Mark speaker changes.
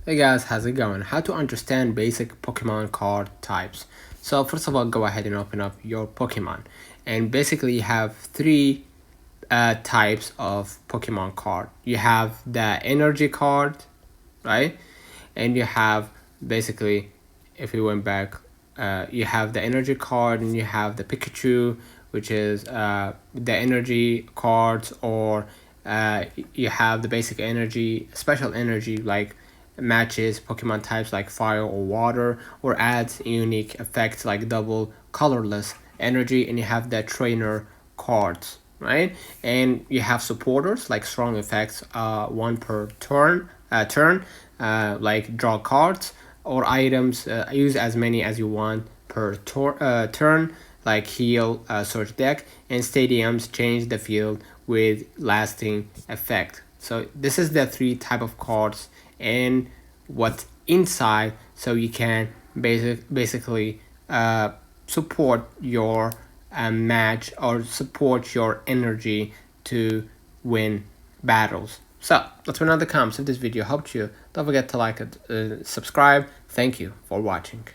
Speaker 1: Hey guys, how's it going? How to understand basic Pokemon card types. So first of all, go ahead and open up your Pokemon. And basically you have three types of Pokemon card. You have the energy card, right? And you have basically, if we went back, you have the energy card and you have the Pikachu, which is the energy cards, or you have the basic energy, special energy like matches Pokemon types like fire or water, or adds unique effects like double colorless energy, and you have the trainer cards, right? And you have supporters like strong effects, one per turn, like draw cards or items, use as many as you want per turn, like heal, search deck, and stadiums change the field with lasting effect. So this is the three type of cards and what's inside, so you can basically support your match or support your energy to win battles. So that's another comments. If this video helped you, don't forget to like it, subscribe. Thank you for watching.